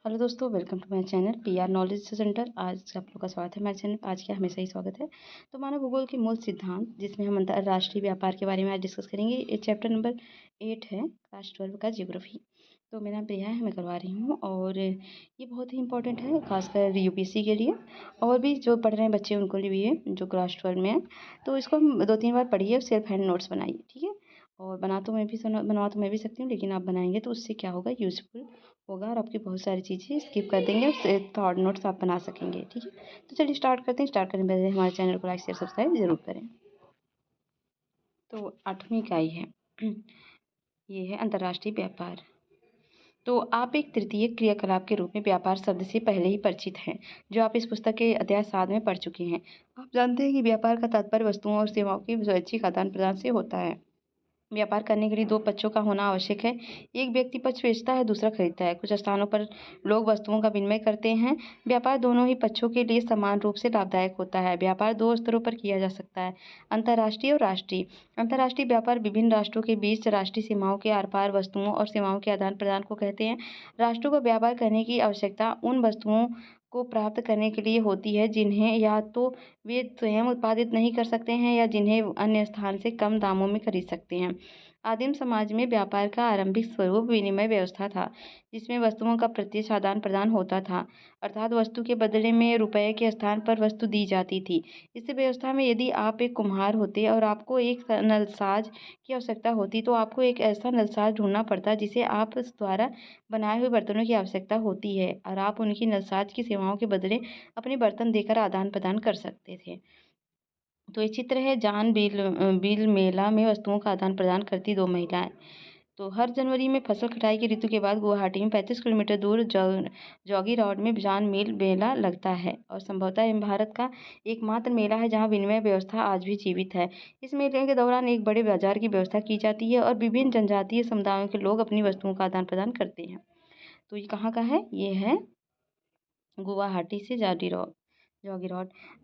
Hello दोस्तों, welcome to my channel PR knowledge centre. आज आप लोग का स्वागत है हमारे चैनल पे। आज क्या हमेशा ही स्वागत है। तो मानव भूगोल के मूल सिद्धांत, जिसमें हम अंतर्राष्ट्रीय व्यापार के बारे में आज डिस्कस करेंगे। ये चैप्टर नंबर 8 है, क्लास 12 का ज्योग्राफी। तो मेरा नाम प्रिया है, मैं करवा रही हूँ और ये बहुत ही इंपॉर्टेंट है, खासकर यूपीएससी के लिए और भी जो पढ़ रहे हैं बच्चे उनको लिए भी है, जो क्लास 12 में है। तो इसको हम 2-3 बार पढ़िए और सेल्फ हैंड नोट्स बनाइए, ठीक है। और बनवा तो मैं भी सकती हूँ, लेकिन आप बनाएंगे तो उससे क्या होगा, यूजफुल होगा और आपकी बहुत सारी चीज़ें स्किप कर देंगे और थॉट नोट्स आप बना सकेंगे, ठीक है। तो चलिए स्टार्ट करते हैं। स्टार्ट करने से पहले हमारे चैनल को लाइक शेयर सब्सक्राइब जरूर करें। तो 8वीं इकाई है ये है अंतर्राष्ट्रीय व्यापार। तो आप एक तृतीय क्रियाकलाप के रूप में व्यापार शब्द से पहले ही परिचित हैं, जो आप इस पुस्तक के अध्याय 7 में पढ़ चुके हैं। आप जानते हैं कि व्यापार का तात्पर्य वस्तुओं और सेवाओं के स्वैच्छिक आदान प्रदान से होता है। व्यापार करने के लिए दो पक्षों का होना आवश्यक है। एक व्यक्ति पक्ष बेचता है, दूसरा खरीदता है। कुछ स्थानों पर लोग वस्तुओं का विनिमय करते हैं। व्यापार दोनों ही पक्षों के लिए समान रूप से लाभदायक होता है। व्यापार दो स्तरों पर किया जा सकता है, अंतर्राष्ट्रीय और राष्ट्रीय। अंतर्राष्ट्रीय व्यापार विभिन्न राष्ट्रों के बीच राष्ट्रीय सीमाओं के आर पार वस्तुओं और सेवाओं के आदान प्रदान को कहते हैं। राष्ट्रों को व्यापार करने की आवश्यकता उन वस्तुओं को प्राप्त करने के लिए होती है जिन्हें या तो वे स्वयं उत्पादित नहीं कर सकते हैं या जिन्हें अन्य स्थान से कम दामों में खरीद सकते हैं। आदिम समाज में व्यापार का आरंभिक स्वरूप विनिमय व्यवस्था था, जिसमें वस्तुओं का प्रत्यक्ष आदान प्रदान होता था, अर्थात वस्तु के बदले में रुपये के स्थान पर वस्तु दी जाती थी। इस व्यवस्था में यदि आप एक कुम्हार होते और आपको एक नलसाज की आवश्यकता होती, तो आपको एक ऐसा नलसाज ढूंढना पड़ता जिसे आप द्वारा बनाए हुए बर्तनों की आवश्यकता होती है, और आप उनकी नलसाज की सेवाओं के बदले अपने बर्तन देकर आदान प्रदान कर सकते थे। तो ये चित्र है जान बिल मेला में वस्तुओं का आदान प्रदान करती दो महिलाएं। तो हर जनवरी में फसल कटाई की ऋतु के बाद गुवाहाटी में 35 किलोमीटर दूर जौगी रोड में जान मिल मेला लगता है और संभवतः यह भारत का एकमात्र मेला है जहां विनिमय व्यवस्था आज भी जीवित है। इस मेले के दौरान एक बड़े बाजार की व्यवस्था की जाती है और विभिन्न जनजातीय समुदायों के लोग अपनी वस्तुओं का आदान प्रदान करते हैं। तो ये कहाँ का है, ये है गुवाहाटी से जौगी रोड।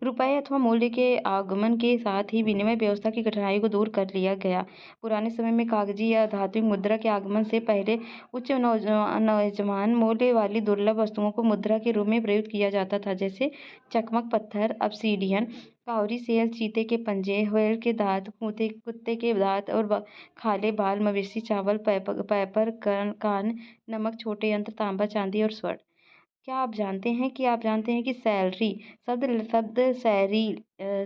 रुपये अथवा मूल्य के आगमन के साथ ही विनिमय व्यवस्था की कठिनाई को दूर कर लिया गया। पुराने समय में कागजी या धात्विक मुद्रा के आगमन से पहले उच्च नौजवान मूल्य वाली दुर्लभ वस्तुओं को मुद्रा के रूप में प्रयुक्त किया जाता था, जैसे चकमक पत्थर, ऑब्सीडियन, काउरी सेल, चीते के पंजे, व्हेल के दांत, कुत्ते के दांत और खाले बाल, मवेशी चावल, पैपर कान, नमक, छोटे यंत्र, तांबा, चांदी और स्वर्ण। क्या आप जानते हैं कि सैलरी शब्द शब्द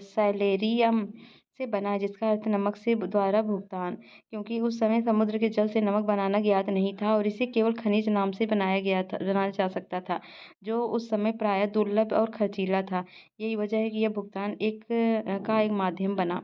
सैलेरियम से बना है, जिसका अर्थ नमक से द्वारा भुगतान, क्योंकि उस समय समुद्र के जल से नमक बनाना ज्ञात नहीं था और इसे केवल खनिज नाम से बनाया जा सकता था, जो उस समय प्रायः दुर्लभ और खर्चीला था। यही वजह है कि यह भुगतान का एक माध्यम बना।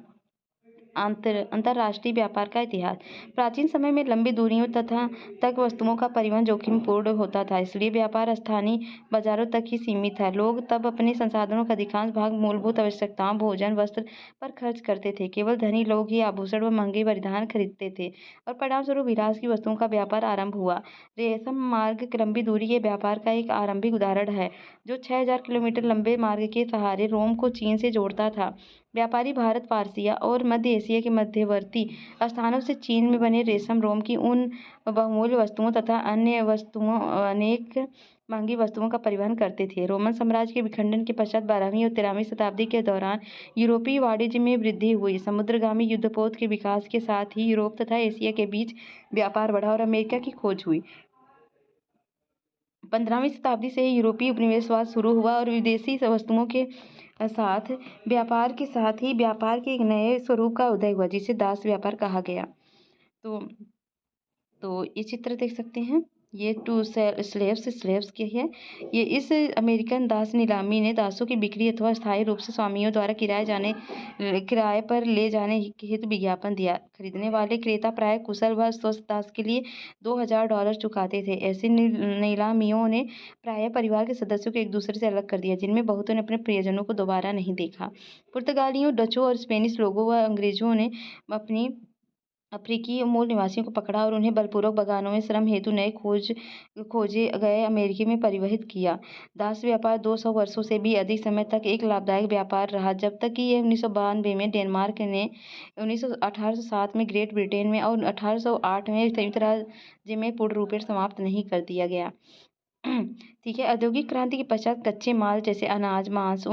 अंतर्राष्ट्रीय व्यापार का इतिहास। प्राचीन समय में लंबी दूरियों तथा तक वस्तुओं का परिवहन जोखिमपूर्ण होता था, इसलिए व्यापार स्थानीय बाजारों तक ही सीमित था। लोग तब अपने संसाधनों का अधिकांश भाग मूलभूत आवश्यकताओं, भोजन, वस्त्र पर खर्च करते थे। केवल धनी लोग ही आभूषण व महंगे परिधान खरीदते थे और परिणामस्वरूप विलास की वस्तुओं का व्यापार आरंभ हुआ। रेशम मार्ग लंबी दूरी के व्यापार का एक आरंभिक उदाहरण है, जो 6000 किलोमीटर लंबे मार्ग के सहारे रोम को चीन से जोड़ता था। व्यापारी भारत, पारसिया और मध्य एशिया के मध्यवर्ती स्थानों से चीन में बने रेशम, रोम की ऊन, बहुमूल्य वस्तुओं तथा अन्य वस्तुओं अनेक महंगी वस्तुओं का परिवहन करते थे। रोमन साम्राज्य के विखंडन के पश्चात 12वीं और 13वीं शताब्दी के दौरान यूरोपीय वाणिज्य में वृद्धि हुई। समुद्रगामी युद्धपोत के विकास के साथ ही यूरोप तथा एशिया के बीच व्यापार बढ़ा और अमेरिका की खोज हुई। 15वीं शताब्दी से ही यूरोपीय उपनिवेशवाद शुरू हुआ और विदेशी वस्तुओं के साथ व्यापार ही व्यापार के एक नए स्वरूप का उदय हुआ, जिसे दास व्यापार कहा गया। तो ये चित्र देख सकते हैं, ये टू स्लेव्स की है। ये इस अमेरिकन दास नीलामी ने दासों की बिक्री अथवा स्थायी रूप से स्वामियों द्वारा किराए पर ले जाने हेतु विज्ञापन दिया। खरीदने वाले क्रेता प्राय कुशल व स्वस्थ दास के लिए $2000 चुकाते थे। ऐसे नीलामियों ने प्राय परिवार के सदस्यों को एक दूसरे से अलग कर दिया, जिनमें बहुतों ने अपने प्रियजनों को दोबारा नहीं देखा। पुर्तगालियों, डचों और स्पेनिश लोगों व अंग्रेजों ने अपनी अफ्रीकी मूल निवासियों को पकड़ा और उन्हें बलपूर्वक बगानों में श्रम हेतु नए खोजे गए अमेरिका में परिवहित किया। दास व्यापार 200 वर्षों से भी अधिक समय तक एक लाभदायक व्यापार रहा, जब तक कि यह 1992 में डेनमार्क ने 1807 में ग्रेट ब्रिटेन में और 1808 में संयुक्त राज्य में पूर्ण रूपेण समाप्त नहीं कर दिया गया। ठीक है, औद्योगिक क्रांति के पश्चात कच्चे माल जैसे अनाज, मांस,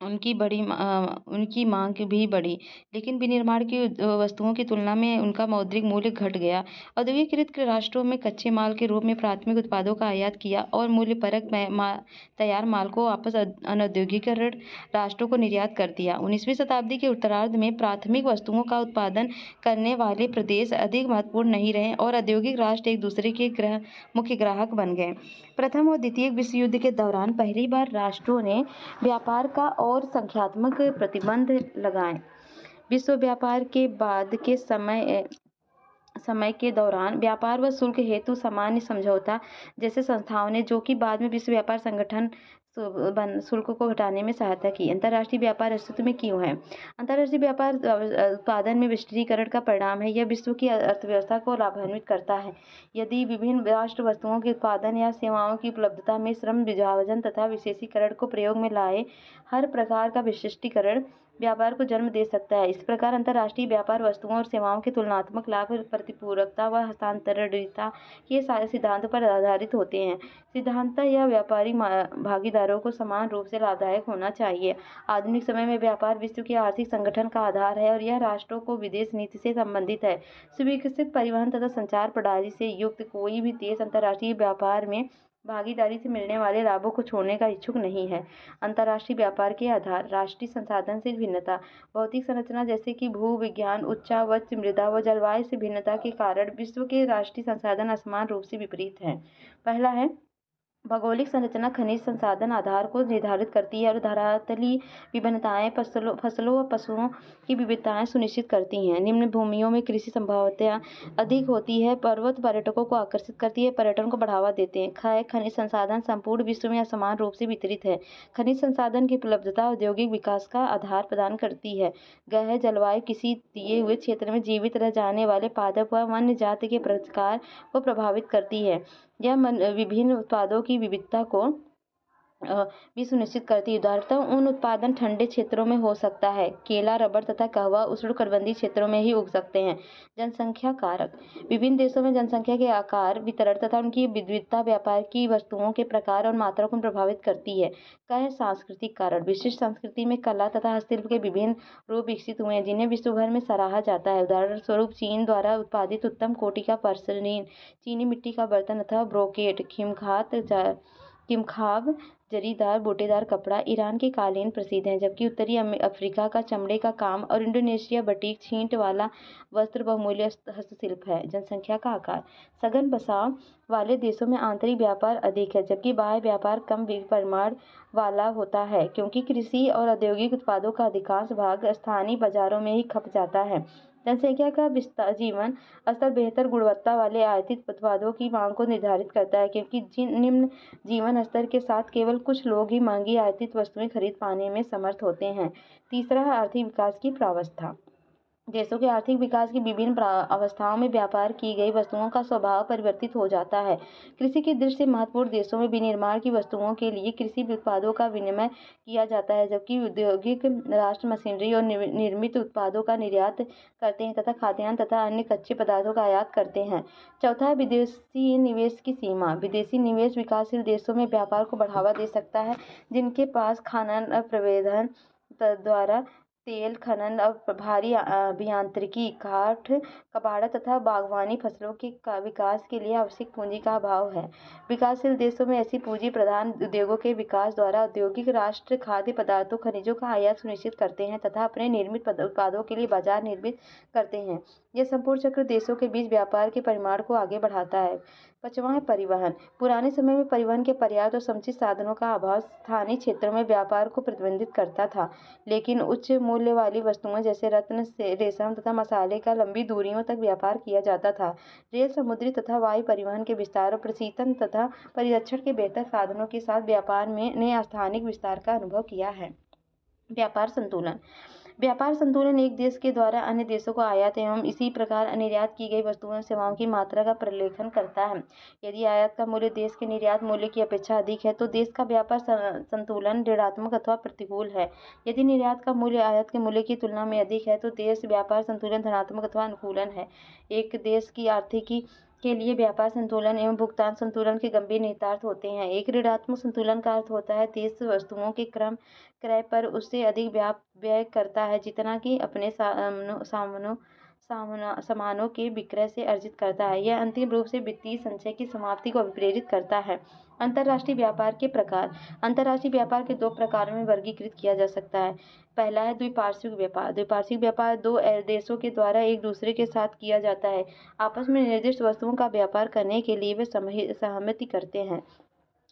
उनकी माँग भी बढ़ी, लेकिन विनिर्माण की वस्तुओं की तुलना में उनका मौद्रिक मूल्य घट गया। औद्योगिकृत राष्ट्रों में कच्चे माल के रूप में प्राथमिक उत्पादों का आयात किया और मूल्यपरक तैयार माल को वापस अनौद्योगिकीकरण राष्ट्रों को निर्यात कर दिया। 19वीं शताब्दी के उत्तरार्ध में प्राथमिक वस्तुओं का उत्पादन करने वाले प्रदेश अधिक महत्वपूर्ण नहीं रहे और औद्योगिक राष्ट्र एक दूसरे के मुख्य ग्राहक बन गए। प्रथम और द्वितीय विश्व युद्ध के दौरान पहली बार राष्ट्रों ने व्यापार का और संख्यात्मक प्रतिबंध लगाए। विश्व व्यापार के बाद के समय के दौरान व्यापार व शुल्क हेतु सामान्य समझौता जैसे संस्थाओं ने, जो कि बाद में विश्व व्यापार संगठन, शुल्क को घटाने में सहायता की। अंतर्राष्ट्रीय व्यापार अस्तित्व में क्यों है? अंतर्राष्ट्रीय व्यापार उत्पादन में विस्तारीकरण का परिणाम है। यह विश्व की अर्थव्यवस्था को लाभान्वित करता है। यदि विभिन्न राष्ट्र वस्तुओं के उत्पादन या सेवाओं की उपलब्धता में श्रम विभाजन तथा विशेषीकरण को प्रयोग में लाए, हर प्रकार का विशिष्टीकरण व्यापार को जन्म दे सकता है। इस प्रकार अंतर्राष्ट्रीय व्यापार वस्तुओं और सेवाओं के तुलनात्मक लाभ, प्रतिपूरकता व हस्तांतरणीयता के सारे सिद्धांतों पर आधारित होते हैं। सिद्धांत या व्यापारी भागीदारों को समान रूप से लाभदायक होना चाहिए। आधुनिक समय में व्यापार विश्व के आर्थिक संगठन का आधार है और यह राष्ट्रों को विदेश नीति से संबंधित है। सुविकसित परिवहन तथा संचार प्रणाली से युक्त कोई भी देश अंतर्राष्ट्रीय व्यापार में भागीदारी से मिलने वाले लाभों को छोड़ने का इच्छुक नहीं है। अंतर्राष्ट्रीय व्यापार के आधार: राष्ट्रीय संसाधन से भिन्नता। भौतिक संरचना जैसे कि भूविज्ञान, उच्चावच मृदा व जलवायु से भिन्नता के कारण विश्व के राष्ट्रीय संसाधन असमान रूप से विपरीत हैं। पहला है भौगोलिक संरचना। खनिज संसाधन आधार को निर्धारित करती है और धरातलीय विभिन्नताएं फसलों व पशुओं की विविधताएं सुनिश्चित करती हैं। निम्न भूमियों में कृषि संभाव्यता अधिक होती है। पर्वत पर्यटकों को आकर्षित करती है, पर्यटन को बढ़ावा देते हैं। ख, खनिज संसाधन संपूर्ण विश्व में असमान रूप से वितरित है। खनिज संसाधन की उपलब्धता औद्योगिक विकास का आधार प्रदान करती है। ग, जलवायु किसी दिए हुए क्षेत्र में जीवित रह जाने वाले पादप व वन्य जाति के प्रकार को प्रभावित करती है। यह विभिन्न उत्पादों की विविधता को भी सुनिश्चित करती है। उदाहरणतः उन उत्पादन ठंडे क्षेत्रों में हो सकता है। केला, रबर तथा कहवा उष्णकटिबंधीय क्षेत्रों में ही उग सकते हैं। जनसंख्या कारक: विभिन्न देशों में जनसंख्या के आकार, वितरण तथा उनकी विविधता व्यापार की वस्तुओं के प्रकार और मात्रा को प्रभावित करती है। क्या सांस्कृतिक कारण: विशिष्ट संस्कृति में कला तथा हस्तशिल्प के विभिन्न रूप विकसित हुए हैं, जिन्हें विश्व भर में सराहा जाता है। उदाहरण स्वरूप चीन द्वारा उत्पादित उत्तम कोटि का पोर्सिलेन, चीनी मिट्टी का बर्तन अथवा ब्रोकेट, किमखाब जरीदार बूटेदार कपड़ा, ईरान के कालीन प्रसिद्ध हैं, जबकि उत्तरी अफ्रीका का चमड़े का काम और इंडोनेशिया बटीक छींट वाला वस्त्र बहुमूल्य हस्तशिल्प है। जनसंख्या का आकार: सघन बसाव वाले देशों में आंतरिक व्यापार अधिक है, जबकि बाह्य व्यापार कम परिमाण वाला होता है, क्योंकि कृषि और औद्योगिक उत्पादों का अधिकांश भाग स्थानीय बाजारों में ही खप जाता है। जनसंख्या का विस्तार जीवन स्तर बेहतर गुणवत्ता वाले आयातित उत्पादों की मांग को निर्धारित करता है, क्योंकि निम्न जीवन स्तर के साथ केवल कुछ लोग ही महंगी आयातित वस्तुएं खरीद पाने में समर्थ होते हैं। तीसरा है आर्थिक विकास की प्रावस्था। देशों के आर्थिक विकास की विभिन्न अवस्थाओं में व्यापार की गई वस्तुओं का स्वभाव परिवर्तित हो जाता है। कृषि की दृष्टि से महत्वपूर्ण देशों में विनिर्माण की वस्तुओं के लिए कृषि उत्पादों का विनिमय किया जाता है, जबकि औद्योगिक राष्ट्र मशीनरी और निर्मित उत्पादों का निर्यात करते हैं तथा खाद्यान्न तथा अन्य कच्चे पदार्थों का आयात करते हैं। चौथा है विदेशी निवेश की सीमा। विदेशी निवेश विकासशील देशों में व्यापार को बढ़ावा दे सकता है, जिनके पास खनन, प्रबंधन द्वारा तेल खनन और भारी अभियांत्रिकी, काठ, कबाड़ा तथा बागवानी फसलों के विकास के लिए आवश्यक पूंजी का अभाव है। विकासशील देशों में ऐसी पूंजी प्रधान उद्योगों के विकास द्वारा औद्योगिक राष्ट्र खाद्य पदार्थों, खनिजों का आयात सुनिश्चित करते हैं तथा अपने निर्मित उत्पादों के लिए बाजार निर्मित करते हैं। यह संपूर्ण चक्र देशों के बीच व्यापार के परिमाण को आगे बढ़ाता है। पांचवां है परिवहन। पुराने समय में परिवहन के पर्याप्त और समुचित साधनों का अभाव स्थानीय क्षेत्रों में व्यापार को प्रतिबंधित करता था, लेकिन उच्च मूल्य वाली वस्तुओं जैसे रत्न, रेशम तथा मसाले का लंबी दूरियों तक व्यापार किया जाता था। रेल, समुद्री तथा वायु परिवहन के विस्तार और प्रशीतन तथा परिरक्षण के बेहतर साधनों के साथ व्यापार ने स्थानिक विस्तार का अनुभव किया है। व्यापार संतुलन। व्यापार संतुलन एक देश के द्वारा अन्य देशों को आयात एवं इसी प्रकार निर्यात की गई वस्तुओं एवं सेवाओं की मात्रा का प्रलेखन करता है। यदि आयात का मूल्य देश के निर्यात मूल्य की अपेक्षा अधिक है तो देश का व्यापार संतुलन ऋणात्मक अथवा प्रतिकूल है। यदि निर्यात का मूल्य आयात के मूल्य की तुलना में अधिक है तो देश व्यापार संतुलन धनात्मक अथवा अनुकूलन है। एक देश की आर्थिक के लिए व्यापार संतुलन एवं भुगतान संतुलन के गंभीर निहितार्थ होते हैं। एक ऋणात्मक संतुलन का अर्थ होता है देश वस्तुओं के क्रय पर उससे अधिक व्यय करता है जितना कि अपने सामानों के विक्रय से अर्जित करता है। यह अंतिम रूप से वित्तीय संचय की समाप्ति को अभिप्रेरित करता है। अंतर्राष्ट्रीय व्यापार के प्रकार। अंतर्राष्ट्रीय व्यापार के दो प्रकारों में वर्गीकृत किया जा सकता है। पहला है द्विपार्श्विक व्यापार। द्विपार्श्विक व्यापार दो देशों के द्वारा एक दूसरे के साथ किया जाता है। आपस में निर्दिष्ट वस्तुओं का व्यापार करने के लिए वे सहमति करते हैं।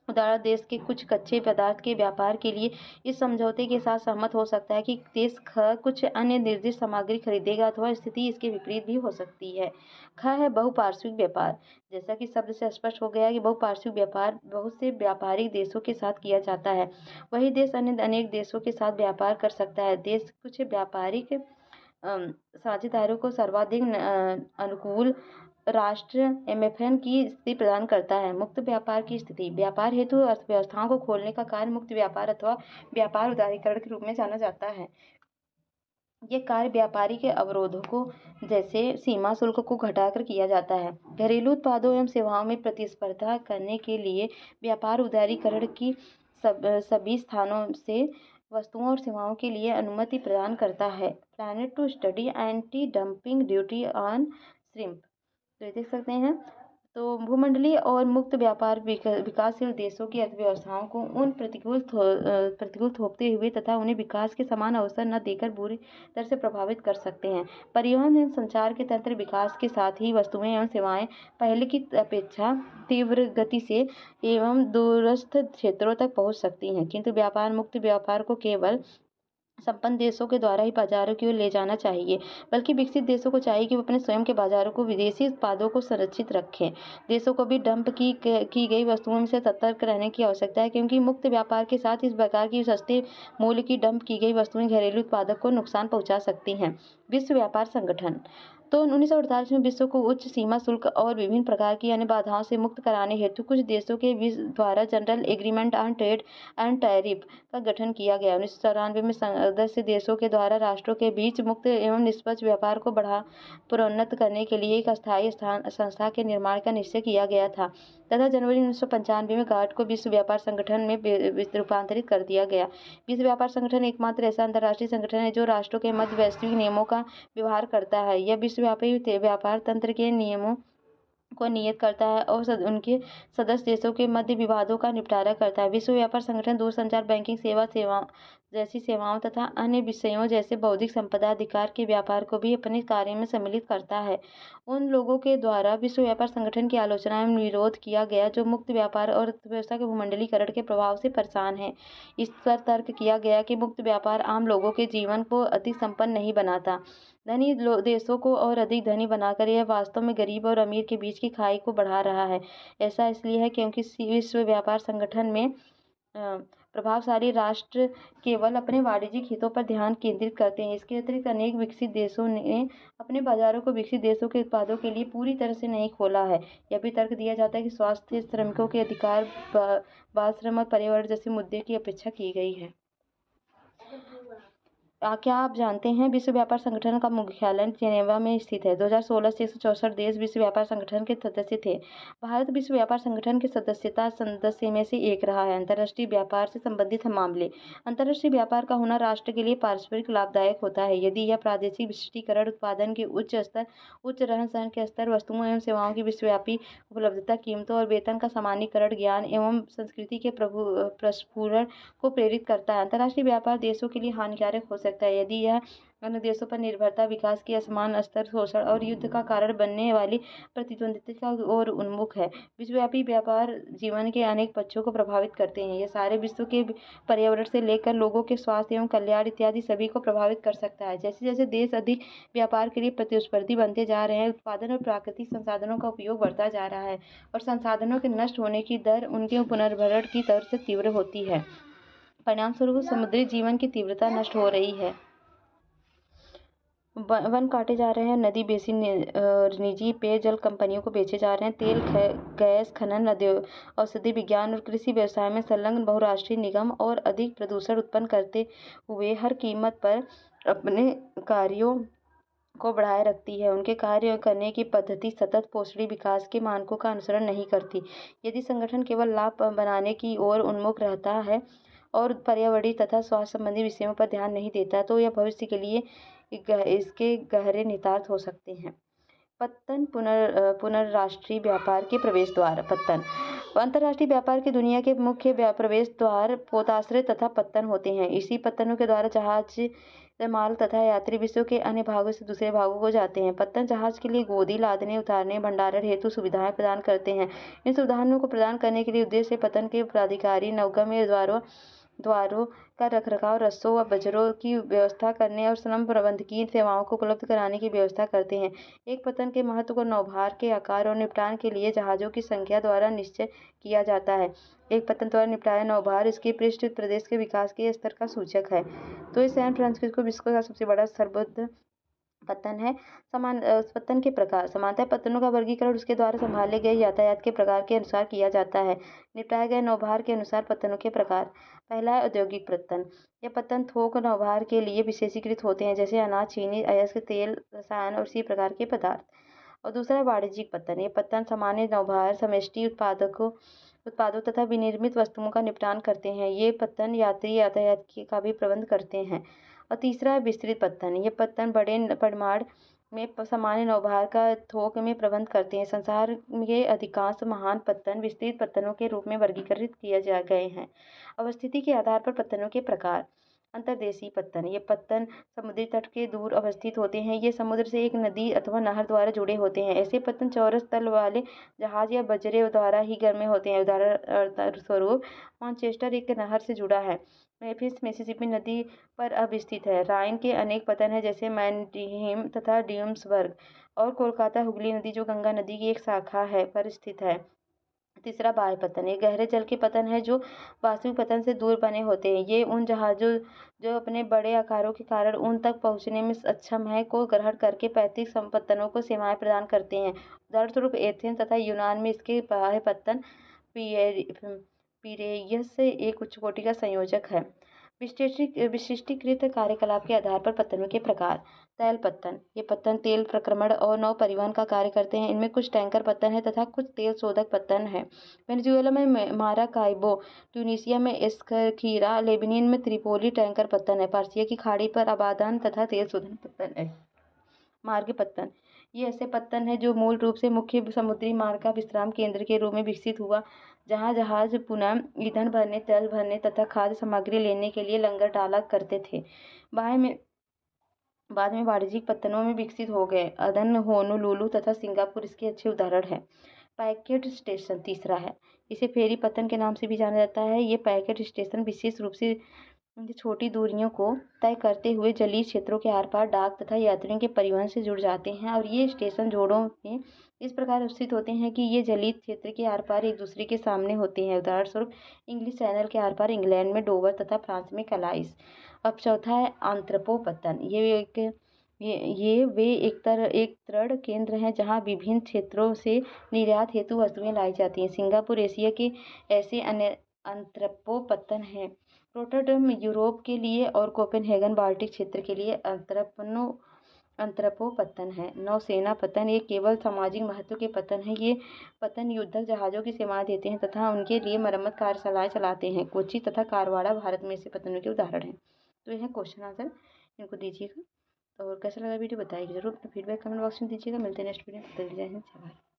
उदाहरण, देश के कुछ कच्चे पदार्थ के व्यापार के लिए इस समझौते के साथ सहमत हो सकता है कि देश ख कुछ अन्य निर्दिष्ट सामग्री खरीदेगा अथवा स्थिति इसके विपरीत भी हो सकती है। ख है बहुपार्श्विक व्यापार। जैसा कि शब्द से स्पष्ट हो गया कि बहुपार्श्विक व्यापार बहुत से व्यापारिक देशों के साथ किया जाता है। वही देश अन्य अनेक देशों के साथ व्यापार कर सकता है। देश कुछ व्यापारिक साझेदारों को सर्वाधिक अनुकूल राष्ट्र एमएफएन की स्थिति प्रदान करता है। मुक्त व्यापार की स्थिति। व्यापार हेतु अर्थव्यवस्थाओं को खोलने का कार्य मुक्त व्यापार अथवा व्यापार उदारीकरण के रूप में जाना जाता है। ये कार्य व्यापारी के अवरोधों को जैसे सीमा शुल्क को घटाकर किया जाता है। घरेलू उत्पादों एवं सेवाओं में प्रतिस्पर्धा करने के लिए व्यापार उदारीकरण की सभी स्थानों से वस्तुओं और सेवाओं के लिए अनुमति प्रदान करता है। Planning to study anti dumping duty on shrimp. तो ये देख सकते हैं। तो भूमंडलीय और मुक्त व्यापार विकासशील देशों की अर्थव्यवस्थाओं को उन प्रतिकूल थोपते हुए तथा उन्हें विकास के समान अवसर न देकर बुरी तरह से प्रभावित कर सकते हैं। परिवहन एवं संचार के तंत्र विकास के साथ ही वस्तुएं एवं सेवाएं पहले की अपेक्षा तीव्र गति से एवं दूरस्थ क्षेत्रों तक पहुंच सकती हैं, किंतु व्यापार मुक्त व्यापार को केवल संपन्न देशों के द्वारा ही बाजारों की ओर ले जाना चाहिए, बल्कि विकसित देशों को चाहिए कि वो अपने स्वयं के बाजारों को विदेशी उत्पादों को संरक्षित रखें। देशों को भी डंप की गई वस्तुओं से सतर्क रहने की आवश्यकता है, क्योंकि मुक्त व्यापार के साथ इस प्रकार की सस्ते मूल्य की डंप की गई वस्तुएं घरेलू उत्पादक को नुकसान पहुंचा सकती हैं। विश्व व्यापार संगठन। तो 1948 में विश्व को उच्च सीमा शुल्क और विभिन्न प्रकार की अन्य बाधाओं से मुक्त कराने हेतु कुछ देशों के द्वारा general agreement on trade and tariff का गठन किया गया। 1994 में सदस्य देशों के द्वारा राष्ट्रों के बीच मुक्त एवं निष्पक्ष व्यापार को प्रोन्नत करने के लिए एक अस्थायी संस्था के निर्माण का निश्चय किया गया था तथा जनवरी 1995 में गार्ड को विश्व व्यापार संगठन में रूपांतरित कर दिया गया। विश्व व्यापार संगठन एकमात्र ऐसा अंतर्राष्ट्रीय संगठन है जो राष्ट्रों के मध्य वैश्विक नियमों का व्यवहार करता है। यह विश्वव्यापी व्यापार तंत्र के नियमों को नियत करता है और उनके सदस्य देशों के मध्य विवादों का निपटारा करता है। विश्व व्यापार संगठन दूरसंचार, बैंकिंग सेवा जैसी सेवाओं तथा अन्य विषयों जैसे बौद्धिक संपदा अधिकार के व्यापार को भी अपने कार्य में सम्मिलित करता है। उन लोगों के द्वारा विश्व व्यापार संगठन की आलोचना एवं विरोध किया गया जो मुक्त व्यापार और अर्थव्यवस्था के भूमंडलीकरण के प्रभाव से परेशान हैं। इस पर तर्क किया गया कि मुक्त व्यापार आम लोगों के जीवन को अधिक संपन्न नहीं बनाता, धनी देशों को और अधिक धनी बनाकर यह वास्तव में गरीब और अमीर के बीच की खाई को बढ़ा रहा है। ऐसा इसलिए है क्योंकि विश्व व्यापार संगठन में प्रभावशाली राष्ट्र केवल अपने वाणिज्यिक हितों पर ध्यान केंद्रित करते हैं। इसके अतिरिक्त अनेक विकसित देशों ने अपने बाजारों को विकसित देशों के उत्पादों के लिए पूरी तरह से नहीं खोला है। यह भी तर्क दिया जाता है कि स्वास्थ्य, श्रमिकों के अधिकार, बाल श्रम और पर्यावरण जैसे मुद्दे की अपेक्षा की गई है। क्या आप जानते हैं विश्व व्यापार संगठन का मुख्यालय जेनेवा में स्थित है। 2016 से 164 देश विश्व व्यापार संगठन के सदस्य थे। भारत विश्व व्यापार संगठन के सदस्यता सदस्य में से एक रहा है। अंतर्राष्ट्रीय व्यापार से संबंधित मामले। अंतर्राष्ट्रीय व्यापार का होना राष्ट्र के लिए पारस्परिक लाभदायक होता है यदि यह प्रादेशिक विशिष्टीकरण, उत्पादन के उच्च स्तर, उच्च रहन सहन के स्तर, वस्तुओं एवं सेवाओं की विश्वव्यापी उपलब्धता, कीमतों और वेतन का सामान्यीकरण, ज्ञान एवं संस्कृति के प्रस्फुरण को प्रेरित करता है। अंतर्राष्ट्रीय व्यापार देशों के लिए हानिकारक हो सकता है यदि यह अन्य देशों पर निर्भरता, विकास के असमान स्तर, शोषण और युद्ध का कारण बनने वाली प्रतिद्वंद्विता की ओर उन्मुख है। विश्वव्यापी व्यापार जीवन के अनेक पक्षों को प्रभावित करते हैं। यह सारे विश्व के पर्यावरण से लेकर लोगों के स्वास्थ्य एवं कल्याण इत्यादि सभी को प्रभावित कर सकता है। जैसे जैसे देश अधिक व्यापार के लिए प्रतिस्पर्धी बनते जा रहे हैं, उत्पादन और प्राकृतिक संसाधनों का उपयोग बढ़ता जा रहा है और संसाधनों के नष्ट होने की दर उनके पुनर्भरण की दर से तीव्र होती है। परिणामस्वरूप समुद्री जीवन की तीव्रता नष्ट हो रही है। वन काटे जा रहे हैं, नदी बेसिन निजी पेयजल कंपनियों को बेचे जा रहे हैं, तेल गैस खनन, औषधि विज्ञान और कृषि व्यवसाय में संलग्न बहुराष्ट्रीय निगम और अधिक प्रदूषण उत्पन्न करते हुए हर कीमत पर अपने कार्यों को बढ़ाए रखती है। उनके कार्य करने की पद्धति सतत पोषणी विकास के मानकों का अनुसरण नहीं करती। यदि संगठन केवल लाभ बनाने की ओर उन्मुख रहता है और पर्यावरणीय तथा स्वास्थ्य संबंधी विषयों पर ध्यान नहीं देता, तो यह भविष्य के लिए इसके गहरे निहितार्थ हो सकते हैं। पत्तन पुनर्राष्ट्रीय व्यापार के प्रवेश द्वार। पत्तन अंतर्राष्ट्रीय व्यापार की दुनिया के मुख्य प्रवेश द्वार पोताश्रय तथा पत्तन होते हैं। इसी पत्तनों के द्वारा जहाज, माल तथा यात्री विश्व के अन्य भागों से दूसरे भागों को जाते हैं। पत्तन जहाज के लिए गोदी लादने, उतारने, भंडारण हेतु सुविधाएं प्रदान करते हैं। इन सुविधाओं को प्रदान करने के लिए उद्देश्य पत्तन के प्राधिकारी नौगम्य द्वारों का रखरखाव, रस्सों व बजरों की व्यवस्था करने और श्रम प्रबंधकीय सेवाओं को उपलब्ध कराने की व्यवस्था करते हैं। एक पत्तन के महत्व को नौभार के आकार और निपटान के लिए जहाजों की संख्या द्वारा निश्चय किया जाता है। एक पत्तन द्वारा निपटाया नौभार इसके पृष्ठ प्रदेश के विकास के स्तर का सूचक है। तो ये सैन फ्रांसिस्को विश्व का सबसे बड़ा सरबद्ध पत्तन है। पत्तन के प्रकार। सामान्यतः पत्तनों का वर्गीकरण उसके द्वारा संभाले गए यातायात के प्रकार के अनुसार किया जाता है। निपटाए गए नौभार के अनुसार पत्तनों के प्रकार। पहला है औद्योगिक पत्तन। यह पत्तन थोक नौभार के लिए विशेषीकृत होते हैं, जैसे अनाज, चीनी, अयस्क, तेल, रसायन और इसी प्रकार के पदार्थ। और दूसरा है वाणिज्यिक पत्तन। ये पत्तन सामान्य नौभार, समष्टि उत्पादों तथा विनिर्मित वस्तुओं का निपटान करते हैं। ये पत्तन यात्री यातायात का भी प्रबंध करते हैं। और तीसरा है विस्तृत पत्तन। ये पत्तन बड़े परिमाण में सामान्य नौभार का थोक में प्रबंध करते हैं। संसार के अधिकांश महान पत्तन विस्तृत पत्तनों के रूप में वर्गीकृत किए गए हैं। अवस्थिति के आधार पर पत्तनों के प्रकार। अंतर्देशीय पत्तन। ये पत्तन समुद्री तट के दूर अवस्थित होते हैं। ये समुद्र से एक नदी अथवा नहर द्वारा जुड़े होते हैं। ऐसे पत्तन चौरस तल वाले जहाज या बजरे द्वारा ही घर में होते हैं। उदाहरण स्वरूप मानचेस्टर एक नहर से जुड़ा है। मेम्फिस मिसिसिपी नदी पर अवस्थित है। राइन के अनेक पत्तन हैं, जैसे मैनहेम तथा ड्यूम्सबर्ग। और कोलकाता हुगली नदी, जो गंगा नदी की एक शाखा है, पर स्थित है। तीसरा बाह्य पतन। ये गहरे जल के पतन है जो वास्तविक पतन से दूर बने होते हैं। ये उन जहाजों जो अपने बड़े आकारों के कारण उन तक पहुंचने में सक्षम है को ग्रहण करके पैतृक संपत्तनों को सेवाएं प्रदान करते हैं। उदाहरण स्वरूप एथेंस तथा यूनान में इसके बाह्य पत्तन पीरेयस से एक उच्च कोटि का संयोजक है। विशिष्टीकृत कार्यकलाप के आधार पर पत्तनों के प्रकार। तैल पत्तन। ये पत्तन तेल प्रक्रमण और नौ परिवहन का कार्य करते हैं। इनमें कुछ टैंकर पत्तन है तथा कुछ तेल शोधक पत्तन है। वेनेजुएला में माराकाइबो, ट्यूनीसिया में एस्कखीरा, लेबनान में त्रिपोली टैंकर पत्तन है। पर्सिया की खाड़ी पर अबादान तथा तेल शोधन पत्तन है। मार्ग पत्तन। ये ऐसे पत्तन है जो मूल रूप से मुख्य समुद्री मार्ग का विश्राम केंद्र के रूप में विकसित हुआ, जहां जहाज पुनः ईंधन भरने, तेल भरने तथा खाद्य सामग्री लेने के लिए लंगर डाला करते थे। बाद में वाणिज्यिक पत्तनों में विकसित हो गए। अदन, होनोलुलु तथा सिंगापुर इसके अच्छे उदाहरण हैं। पैकेट स्टेशन तीसरा है। इसे फेरी पत्तन के नाम से भी जाना जाता है। ये पैकेट स्टेशन विशेष रूप से छोटी दूरियों को तय करते हुए जलीय क्षेत्रों के आर पार डाक तथा यात्रियों के परिवहन से जुड़ जाते हैं। और ये स्टेशन जोड़ों में इस प्रकार स्थित होते हैं कि ये जलीय क्षेत्र के आर पार एक दूसरे के सामने होते हैं। उदाहरण स्वरूप इंग्लिश चैनल के आर पार इंग्लैंड में डोवर तथा फ्रांस में कलाइस। अब चौथा है आंत्रपो पत्तन। ये वे एक दृढ़ केंद्र हैं जहां विभिन्न क्षेत्रों से निर्यात हेतु वस्तुएं लाई जाती हैं। सिंगापुर एशिया के ऐसे अन्य आंत्रपो पत्तन हैं। रोटरडम यूरोप के लिए और कोपेनहेगन बाल्टिक क्षेत्र के लिए अंतरपो पत्तन है। नौसेना पत्तन। ये केवल सामाजिक महत्व के पत्तन है। ये पत्तन युद्धक जहाजों की सेवाएं देते हैं तथा उनके लिए मरम्मत कार्यशालाएं चलाते हैं। कोच्चि तथा कारवाड़ा भारत में ऐसे पत्तनों के उदाहरण हैं। तो यह क्वेश्चन आंसर इनको दीजिएगा। और कैसा लगा वीडियो बताइएगा जरूर। अपना फीडबैक कमेंट बॉक्स में दीजिएगा। मिलते हैं नेक्स्ट वीडियो में। जय हिंद, जय भारत।